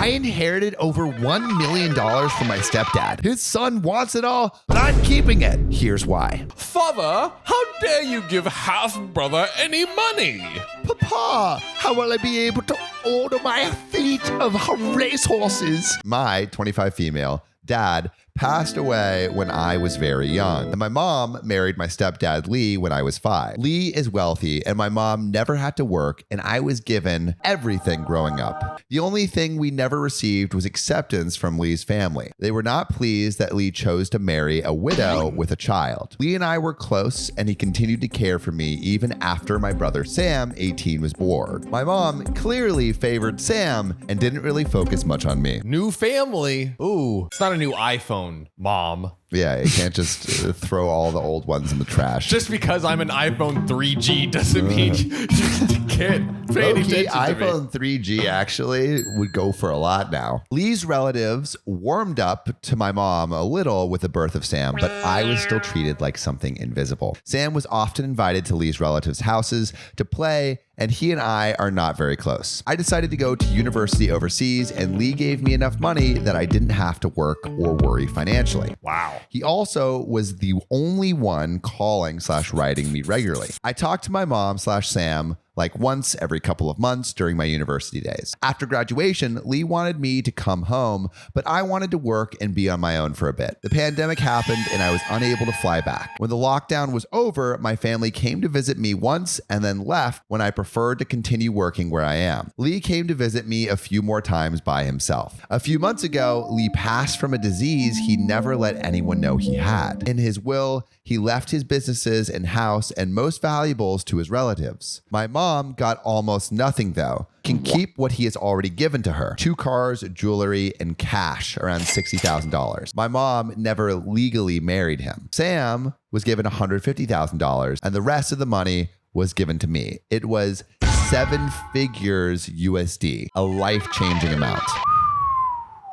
I inherited over $1 million from my stepdad. His son wants it all, but I'm keeping it. Here's why. Father, how dare you give half-brother any money? Papa, how will I be able to order my fleet of racehorses? My 25 female dad passed away when I was very young. And my mom married my stepdad, Lee, when I was 5. Lee is wealthy, and my mom never had to work, and I was given everything growing up. The only thing we never received was acceptance from Lee's family. They were not pleased that Lee chose to marry a widow with a child. Lee and I were close, and he continued to care for me even after my brother Sam, 18, was born. My mom clearly favored Sam and didn't really focus much on me. New family. Ooh, it's not a new iPhone, Mom. Yeah, you can't just throw all the old ones in the trash. Just because I'm an iPhone 3G doesn't mean you can't pay any attention to me. iPhone 3G actually would go for a lot now. Lee's relatives warmed up to my mom a little with the birth of Sam, but I was still treated like something invisible. Sam was often invited to Lee's relatives' houses to play, and he and I are not very close. I decided to go to university overseas, and Lee gave me enough money that I didn't have to work or worry financially. Wow. He also was the only one calling/writing me regularly. I talked to my mom/Sam like once every couple of months during my university days. After graduation, Lee wanted me to come home, but I wanted to work and be on my own for a bit. The pandemic happened and I was unable to fly back. When the lockdown was over, my family came to visit me once and then left when I preferred to continue working where I am. Lee came to visit me a few more times by himself. A few months ago, Lee passed from a disease he never let anyone know he had. In his will, he left his businesses and house and most valuables to his relatives. My mom got almost nothing though. Can keep what he has already given to her. 2 cars, jewelry, and cash, around $60,000. My mom never legally married him. Sam was given $150,000 and the rest of the money was given to me. It was 7 figures USD, a life-changing amount.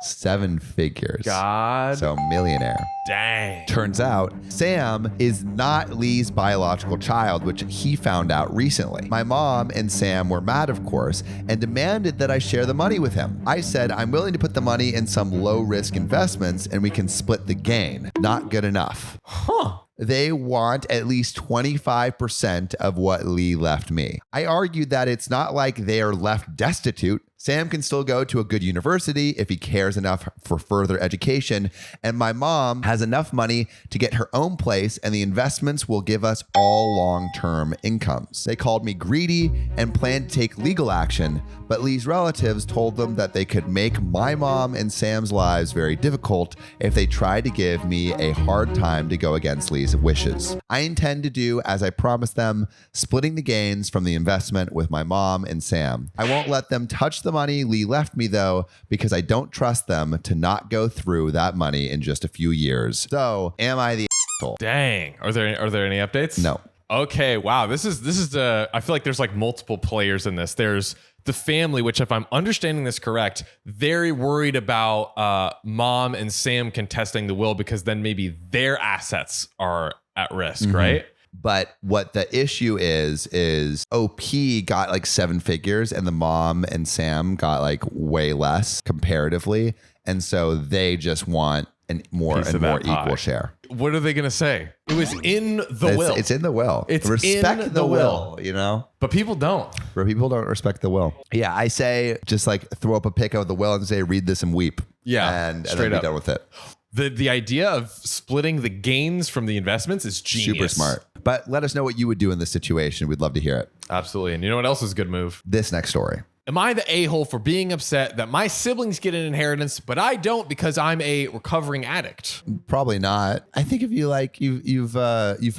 7 figures. God. So millionaire. Dang. Turns out Sam is not Lee's biological child, which he found out recently. My mom and Sam were mad, of course, and demanded that I share the money with him. I said, I'm willing to put the money in some low-risk investments and we can split the gain. Not good enough. Huh. They want at least 25% of what Lee left me. I argued that it's not like they are left destitute. Sam can still go to a good university if he cares enough for further education, and my mom has enough money to get her own place, and the investments will give us all long-term incomes. They called me greedy and planned to take legal action, but Lee's relatives told them that they could make my mom and Sam's lives very difficult if they tried to give me a hard time to go against Lee's wishes. I intend to do as I promised them, splitting the gains from the investment with my mom and Sam. I won't let them touch the money Lee left me though, because I don't trust them to not go through that money in just a few years. So, am I the asshole? Dang. Are there any updates? No. Okay. Wow. This is I feel like there's like multiple players in this. There's the family, which if I'm understanding this correct, very worried about mom and Sam contesting the will because then maybe their assets are at risk, right? But what the issue is OP got like 7 figures and the mom and Sam got like way less comparatively. And so they just want a more equal share. What are they going to say? It was in the will. It's in the will. It's respect in the will, you know? But people don't. But people don't respect the will. Yeah, I say just like throw up a pic of the will and say, read this and weep. Yeah, and then be done with it. The idea of splitting the gains from the investments is genius. Super smart. But let us know what you would do in this situation. We'd love to hear it. Absolutely. And you know what else is a good move? This next story. Am I the a-hole for being upset that my siblings get an inheritance, but I don't because I'm a recovering addict? Probably not. I think if you like you've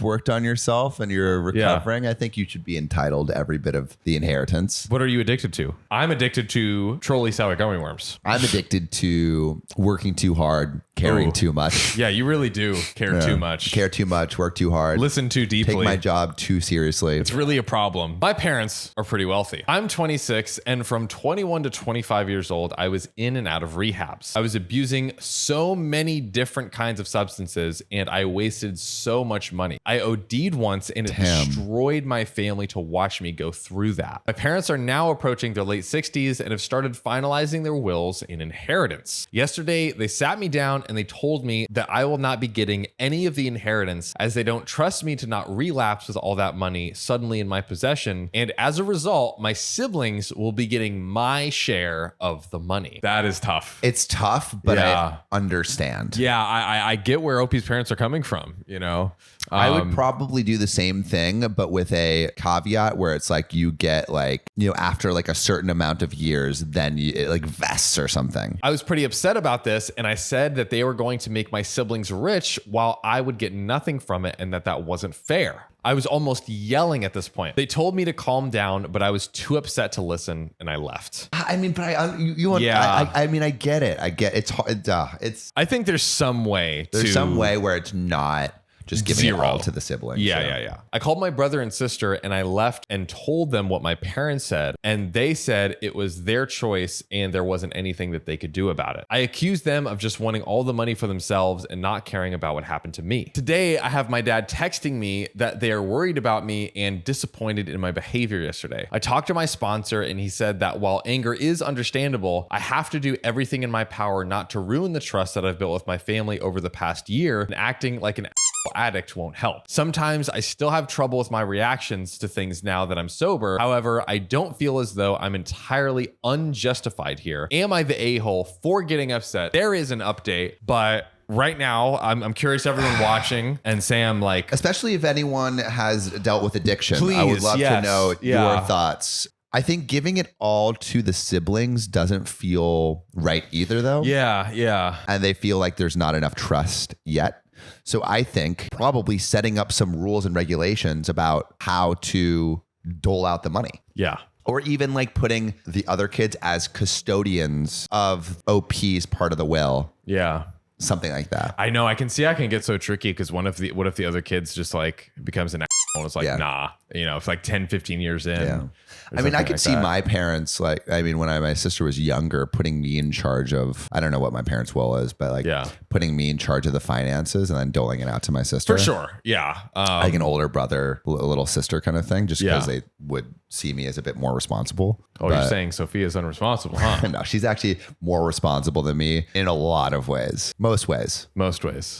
worked on yourself and you're recovering, I think you should be entitled to every bit of the inheritance. What are you addicted to? I'm addicted to trolley sour gummy worms. I'm addicted to working too hard, caring too much. Yeah, you really do care too much. Care too much, work too hard. Listen too deeply. Take my job too seriously. It's really a problem. My parents are pretty wealthy. I'm 26 and and from 21 to 25 years old, I was in and out of rehabs. I was abusing so many different kinds of substances, and I wasted so much money. I OD'd once, and it destroyed my family to watch me go through that. My parents are now approaching their late 60s and have started finalizing their wills and inheritance. Yesterday, they sat me down and they told me that I will not be getting any of the inheritance as they don't trust me to not relapse with all that money suddenly in my possession. And as a result, my siblings will be getting my share of the money. That is tough. It's tough, but I understand. Yeah, I get where OP's parents are coming from, you know? I would probably do the same thing, but with a caveat where it's like you get like, you know, after like a certain amount of years, then it like vests or something. I was pretty upset about this, and I said that they were going to make my siblings rich while I would get nothing from it, and that wasn't fair. I was almost yelling at this point. They told me to calm down, but I was too upset to listen, and I left. I mean, but I mean, I get it. I get it's hard. It's. I think there's some way where it's not just giving it all to the siblings. Yeah. I called my brother and sister, and I left and told them what my parents said, and they said it was their choice and there wasn't anything that they could do about it. I accused them of just wanting all the money for themselves and not caring about what happened to me. Today, I have my dad texting me that they are worried about me and disappointed in my behavior yesterday. I talked to my sponsor, and he said that while anger is understandable, I have to do everything in my power not to ruin the trust that I've built with my family over the past year, and acting like an addict won't help. Sometimes I still have trouble with my reactions to things now that I'm sober. However, I don't feel as though I'm entirely unjustified here. Am I the a-hole for getting upset? There is an update, but right now, I'm curious, everyone watching, and Sam, like, especially if anyone has dealt with addiction, please, I would love to know your thoughts. I think giving it all to the siblings doesn't feel right either, though. Yeah. And they feel like there's not enough trust yet. So I think probably setting up some rules and regulations about how to dole out the money. Yeah. Or even like putting the other kids as custodians of OP's part of the will. Yeah. Something like that. I know. I can see I can get so tricky because what if the other kids just like becomes an asshole? It's like, nah, you know, it's like 10, 15 years in. Yeah. I mean, I could see my parents, like, I mean, when my sister was younger, putting me in charge of, I don't know what my parents' will is, but like putting me in charge of the finances and then doling it out to my sister. For sure. Yeah. Like an older brother, little sister kind of thing, just because they would see me as a bit more responsible. Oh, you're saying Sophia's unresponsible, huh? No, she's actually more responsible than me in a lot of ways. Most ways.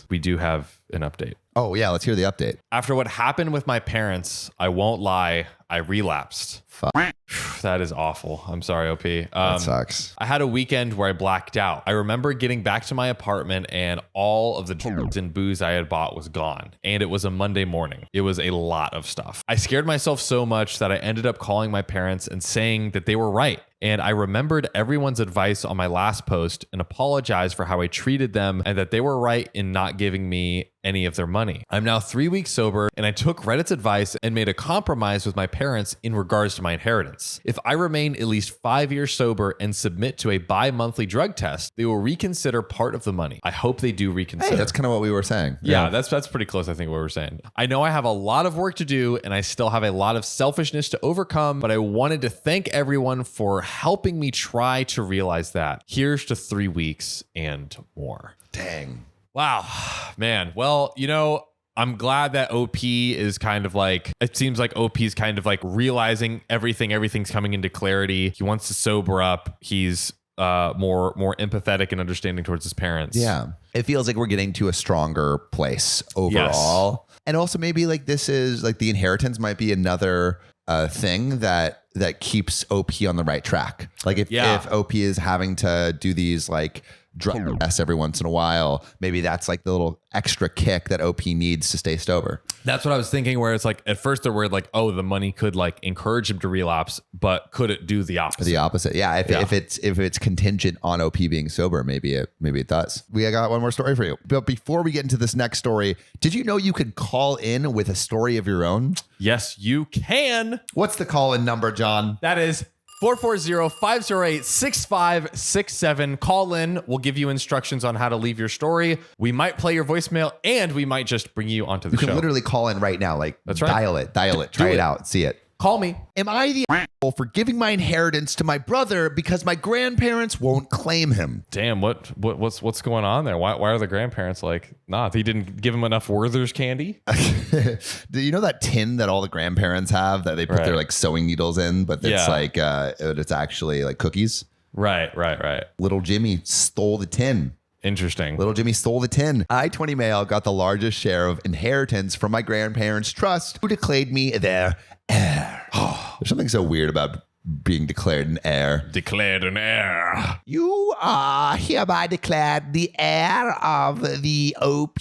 We do have an update. Oh, yeah. Let's hear the update. After what happened with my parents, I won't lie, I relapsed. Fuck. That is awful. I'm sorry, OP. That sucks. I had a weekend where I blacked out. I remember getting back to my apartment and all of the drugs and booze I had bought was gone. And it was a Monday morning. It was a lot of stuff. I scared myself so much that I ended up calling my parents and saying that they were right. And I remembered everyone's advice on my last post and apologized for how I treated them and that they were right in not giving me any of their money. I'm now 3 weeks sober, and I took Reddit's advice and made a compromise with my parents in regards to my inheritance. If I remain at least 5 years sober and submit to a bi-monthly drug test, they will reconsider part of the money. I hope they do reconsider. Hey, that's kind of what we were saying. Yeah, that's pretty close, I think, what we were saying. I know I have a lot of work to do, and I still have a lot of selfishness to overcome, but I wanted to thank everyone for helping me try to realize that. Here's to 3 weeks and more. Dang. Wow, man. Well, you know, I'm glad that OP is kind of like, it seems like OP is kind of like realizing everything's coming into clarity. He wants to sober up. He's more empathetic and understanding towards his parents. Yeah. It feels like we're getting to a stronger place overall. Yes. And also maybe like this is like the inheritance might be another thing that keeps OP on the right track. Like if OP is having to do these like drug tests every once in a while, maybe that's like the little extra kick that OP needs to stay sober. That's what I was thinking, where it's like at first they're worried like, oh, the money could like encourage him to relapse, but could it do the opposite? The opposite. Yeah. If it's contingent on OP being sober, maybe it does. We got one more story for you. But before we get into this next story, did you know you could call in with a story of your own? Yes, you can. What's the call-in number, John? That is 440-508-6567. Call in. We'll give you instructions on how to leave your story. We might play your voicemail, and we might just bring you onto the show. You can literally call in right now. Like, that's right. Dial it. Try it out. See it. Call me. Am I the asshole for giving my inheritance to my brother because my grandparents won't claim him? Damn, what's going on there? Why are the grandparents like, nah, they didn't give him enough Werther's candy? Do you know that tin that all the grandparents have that they put their like sewing needles in, but it's like it's actually like cookies? Right. Little Jimmy stole the tin. Interesting. Little Jimmy stole the tin. I, 20 male, got the largest share of inheritance from my grandparents' trust, who declared me their heir. There's something so weird about being declared an heir. Declared an heir. You are hereby declared the heir of the OP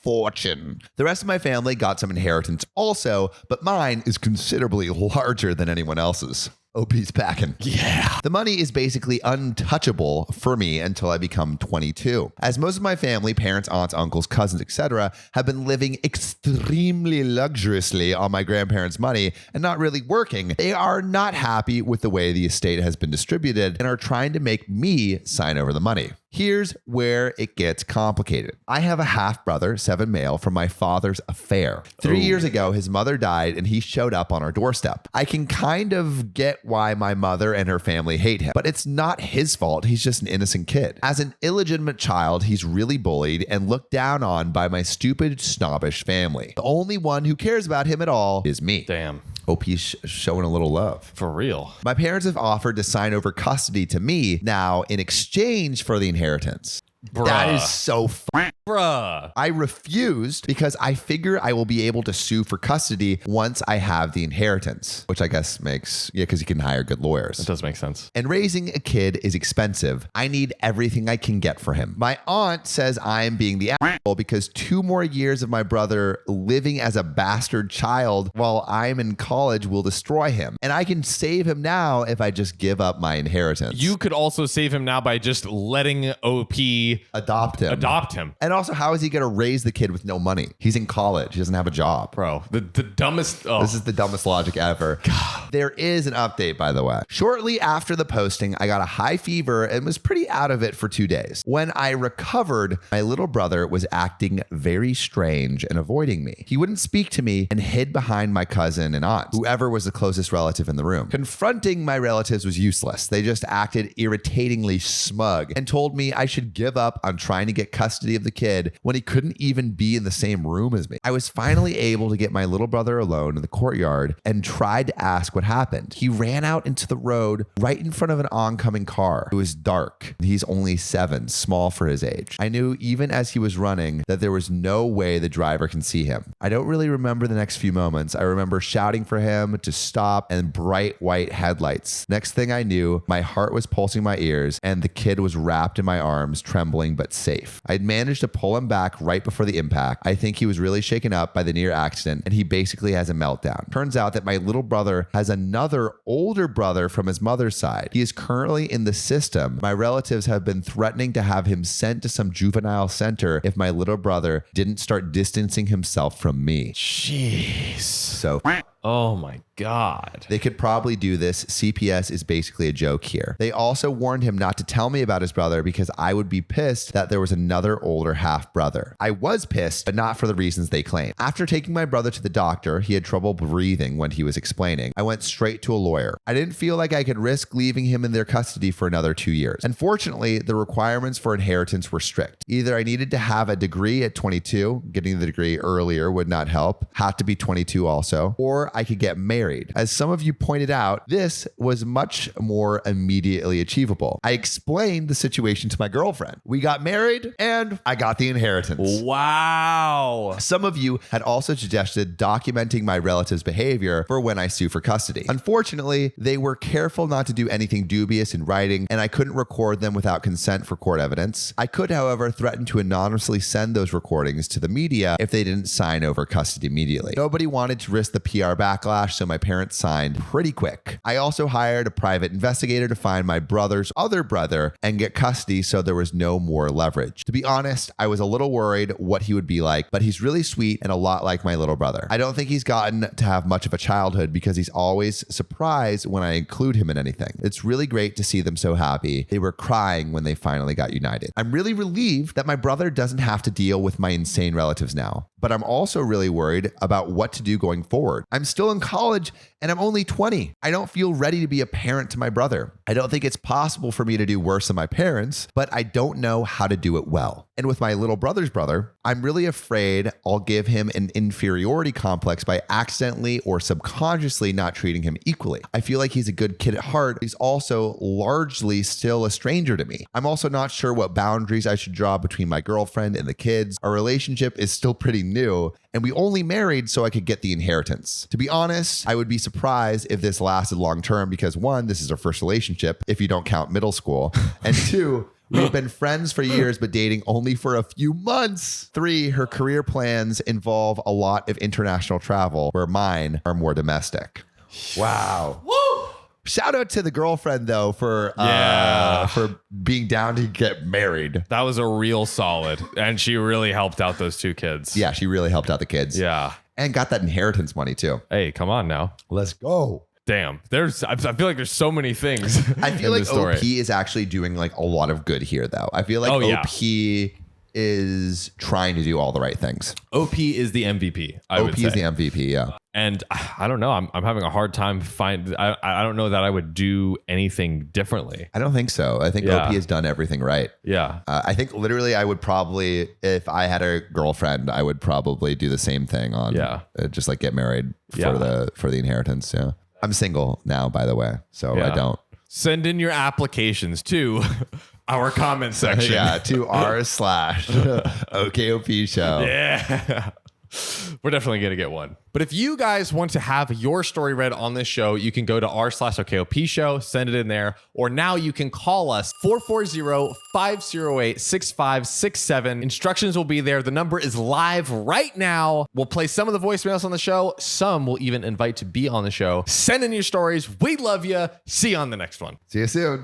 fortune. The rest of my family got some inheritance also, but mine is considerably larger than anyone else's. OP's packing. Yeah. The money is basically untouchable for me until I become 22. As most of my family, parents, aunts, uncles, cousins, etc., have been living extremely luxuriously on my grandparents' money and not really working, they are not happy with the way the estate has been distributed and are trying to make me sign over the money. Here's where it gets complicated. I have a half brother, 7 male, from my father's affair. 3 years ago, his mother died and he showed up on our doorstep. I can kind of get why my mother and her family hate him, but it's not his fault. He's just an innocent kid. As an illegitimate child, he's really bullied and looked down on by my stupid, snobbish family. The only one who cares about him at all is me. Damn. OP's showing a little love. For real. My parents have offered to sign over custody to me now in exchange for the inheritance. Bruh. That is so Bruh. I refused because I figure I will be able to sue for custody once I have the inheritance, which I guess makes, because you can hire good lawyers. It does make sense. And raising a kid is expensive. I need everything I can get for him. My aunt says I am being the asshole because 2 more years of my brother living as a bastard child while I'm in college will destroy him. And I can save him now if I just give up my inheritance. You could also save him now by just letting OP adopt him. And also, how is he going to raise the kid with no money? He's in college. He doesn't have a job. Bro, the dumbest. Oh. This is the dumbest logic ever. God. There is an update, by the way. Shortly after the posting, I got a high fever and was pretty out of it for 2 days. When I recovered, my little brother was acting very strange and avoiding me. He wouldn't speak to me and hid behind my cousin and aunt, whoever was the closest relative in the room. Confronting my relatives was useless. They just acted irritatingly smug and told me I should give up on trying to get custody of the kid when he couldn't even be in the same room as me. I was finally able to get my little brother alone in the courtyard and tried to ask what happened. He ran out into the road right in front of an oncoming car. It was dark. He's only 7, small for his age. I knew even as he was running that there was no way the driver can see him. I don't really remember the next few moments. I remember shouting for him to stop and bright white headlights. Next thing I knew, my heart was pulsing my ears and the kid was wrapped in my arms, trembling but safe. I'd managed to pull him back right before the impact. I think he was really shaken up by the near accident and he basically has a meltdown. Turns out that my little brother has another older brother from his mother's side. He is currently in the system. My relatives have been threatening to have him sent to some juvenile center if my little brother didn't start distancing himself from me. Jeez. So Oh my God. they could probably do this. CPS is basically a joke here. They also warned him not to tell me about his brother because I would be pissed that there was another older half brother. I was pissed, but not for the reasons they claim. After taking my brother to the doctor, he had trouble breathing when he was explaining. I went straight to a lawyer. I didn't feel like I could risk leaving him in their custody for another 2 years. Unfortunately, the requirements for inheritance were strict. Either I needed to have a degree at 22, getting the degree earlier would not help, had to be 22 also, or I could get married. As some of you pointed out, this was much more immediately achievable. I explained the situation to my girlfriend. We got married and I got the inheritance. Wow. Some of you had also suggested documenting my relatives' behavior for when I sue for custody. Unfortunately, they were careful not to do anything dubious in writing, and I couldn't record them without consent for court evidence. I could, however, threaten to anonymously send those recordings to the media if they didn't sign over custody immediately. Nobody wanted to risk the PR backlash, so my parents signed pretty quick. I also hired a private investigator to find my brother's other brother and get custody so there was no more leverage. To be honest, I was a little worried what he would be like, but he's really sweet and a lot like my little brother. I don't think he's gotten to have much of a childhood because he's always surprised when I include him in anything. It's really great to see them so happy. They were crying when they finally got united. I'm really relieved that my brother doesn't have to deal with my insane relatives now, but I'm also really worried about what to do going forward. I'm still in college and I'm only 20. I don't feel ready to be a parent to my brother. I don't think it's possible for me to do worse than my parents, but I don't know how to do it well. And with my little brother's brother, I'm really afraid I'll give him an inferiority complex by accidentally or subconsciously not treating him equally. I feel like he's a good kid at heart. He's also largely still a stranger to me. I'm also not sure what boundaries I should draw between my girlfriend and the kids. Our relationship is still pretty new, and we only married so I could get the inheritance. To be honest, I would be surprised if this lasted long term because 1, this is our first relationship, if you don't count middle school, and 2, we've been friends for years, but dating only for a few months. 3, her career plans involve a lot of international travel, where mine are more domestic. Wow. Woo! Shout out to the girlfriend though for being down to get married. That was a real solid, and she really helped out those 2 kids. Yeah, she really helped out the kids. Yeah, and got that inheritance money too. Hey, come on now. Let's go. Damn, I feel like there's so many things. I feel like OP is actually doing like a lot of good here though. I feel like OP is trying to do all the right things. OP is the MVP. OP is the MVP, yeah. And I don't know. I'm having a hard time I don't know that I would do anything differently. I don't think so. I think OP has done everything right. Yeah. I think literally I would probably, if I had a girlfriend, I would probably do the same thing on just like get married for the inheritance. Yeah. I'm single now, by the way, so I don't. Send in your applications to our comment section. Yeah, to r/OKOP show. Yeah. We're definitely going to get one. But if you guys want to have your story read on this show, you can go to r/OKOP show, send it in there, or now you can call us 440-508-6567. Instructions will be there. The number is live right now. We'll play some of the voicemails on the show. Some we'll even invite to be on the show. Send in your stories. We love you. See you on the next one. See you soon.